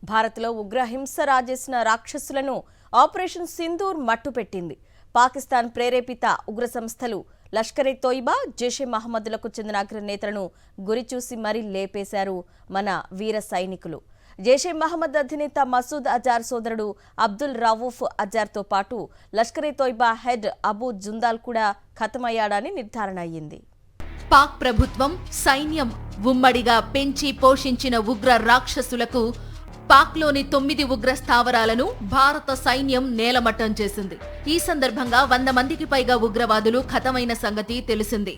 భారత్లో ఉగ్రహింస రాజేసిన రాక్షసులను ఆపరేషన్ సింధూర్ మట్టుపెట్టింది. పాకిస్తాన్ ప్రేరేపిత ఉగ్ర సంస్థలు లష్కర్-ఎ-తోయిబా, జైష్-ఎ-మహమ్మద్లకు చెందిన అగ్రనేతలను గురిచూసి మరీ లేపేశారు మన వీర సైనికులు. జైష్-ఎ-మహమ్మద్ అధినేత మసూద్ అజార్ సోదరుడు అబ్దుల్ రవూఫ్ అజార్తో పాటు లష్కర్-ఎ-తోయిబా హెడ్ అబూ జుందాల్ కూడా ఖతమయ్యాడని నిర్ధారణ అయ్యింది. పాక్ ప్రభుత్వం సైన్యం ఉమ్మడిగా పెంచి పోషించిన ఉగ్ర రాక్షసులకు పాక్లోని 9 ఉగ్ర స్థావరాలను భారత సైన్యం నేలమట్టం చేసింది. ఈ సందర్భంగా 100 మందికి పైగా ఉగ్రవాదులు ఖతమైన సంగతి తెలిసింది.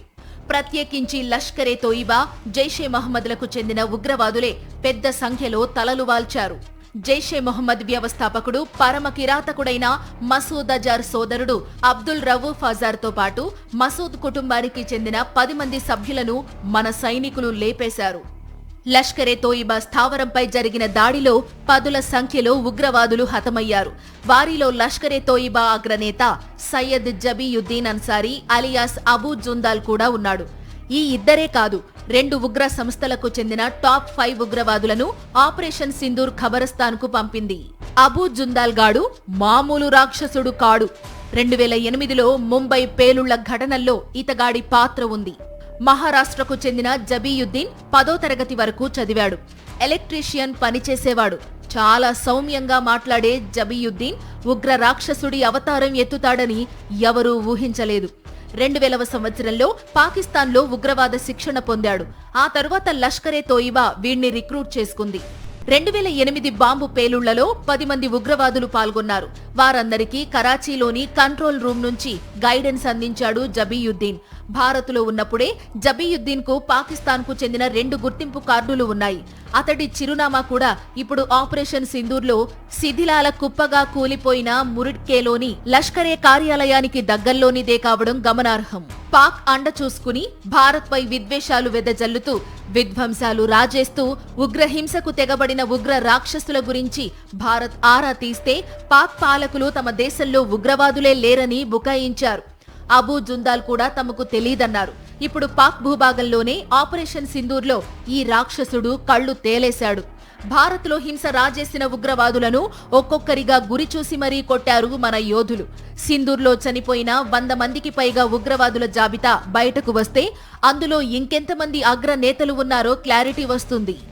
ప్రత్యేకించి లష్కర్-ఎ-తోయిబా, జైష్-ఎ-మహమ్మద్లకు చెందిన ఉగ్రవాదులే పెద్ద సంఖ్యలో తలలు వాల్చారు. జైష్-ఎ-మహమ్మద్ వ్యవస్థాపకుడు, పరమ కిరాతకుడైన మసూద్ అజార్ సోదరుడు అబ్దుల్ రవూఫ్ అజార్తో పాటు మసూద్ కుటుంబానికి చెందిన 10 మంది సభ్యులను మన సైనికులు లేపేశారు. లష్కర్-ఎ-తోయిబా స్థావరంపై జరిగిన దాడిలో 10ల సంఖ్యలో ఉగ్రవాదులు హతమయ్యారు. వారిలో లష్కర్-ఎ-తోయిబా అగ్రనేత సయ్యద్ జబీయుద్దీన్ అన్సారీ అలియాస్ అబూ జుందాల్ కూడా ఉన్నాడు. ఈ ఇద్దరే కాదు, 2 ఉగ్ర సంస్థలకు చెందిన టాప్ 5 ఉగ్రవాదులను ఆపరేషన్ సింధూర్ ఖబరస్థాన్కు పంపింది. అబూ జుందాల్ గాడు మామూలు రాక్షసుడు కాడు. 2008లో ముంబై పేలుళ్ల ఘటనల్లో ఇతగాడి పాత్ర ఉంది. మహారాష్ట్రకు చెందిన జబీయుద్దీన్ 10వ తరగతి వరకు చదివాడు. ఎలక్ట్రీషియన్ పనిచేసేవాడు. చాలా సౌమ్యంగా మాట్లాడే జబీయుద్దీన్ ఉగ్ర రాక్షసుడి అవతారం ఎత్తుతాడని ఎవరూ ఊహించలేదు. 2000వ సంవత్సరంలో పాకిస్తాన్లో ఉగ్రవాద శిక్షణ పొందాడు. ఆ తరువాత లష్కర్-ఎ-తోయిబా వీణ్ణి రిక్రూట్ చేసుకుంది. 2008 బాంబు పేలుళ్లలో 10 మంది ఉగ్రవాదులు పాల్గొన్నారు. వారందరికీ కరాచీలోని కంట్రోల్ రూమ్ నుంచి గైడెన్స్ అందించాడు జబీయుద్దీన్. భారత్లో ఉన్నప్పుడే జబీయుద్దీన్ కు పాకిస్తాన్కు చెందిన 2 గుర్తింపు కార్డులు ఉన్నాయి. అతడి చిరునామా కూడా ఇప్పుడు ఆపరేషన్ సింధూర్లో శిథిలాల కుప్పగా కూలిపోయిన మురిడ్కేలోని లష్కరే కార్యాలయానికి దగ్గర్లోనిదే కావడం గమనార్హం. పాక్ అండ చూసుకుని భారత్పై విద్వేషాలు వెదజల్లుతూ, విధ్వంసాలు రాజేస్తూ ఉగ్రహింసకు తెగబడిన ఉగ్ర రాక్షసుల గురించి భారత్ ఆరా తీస్తే పాక్ పాలకులు తమ దేశంలో ఉగ్రవాదులే లేరని బుకాయించారు. అబూ జుందాల్ కూడా తమకు తెలీదన్నారు. ఇప్పుడు పాక్ భూభాగంలోనే ఆపరేషన్ సింధూర్లో ఈ రాక్షసుడు కళ్లు తేలేశాడు. భారత్లో హింస రాజేసిన ఉగ్రవాదులను ఒక్కొక్కరిగా గురిచూసి మరీ కొట్టారు మన యోధులు. సింధూర్లో చనిపోయిన 100 మందికి పైగా ఉగ్రవాదుల జాబితా బయటకు వస్తే అందులో ఇంకెంతమంది అగ్ర నేతలు ఉన్నారో క్లారిటీ వస్తుంది.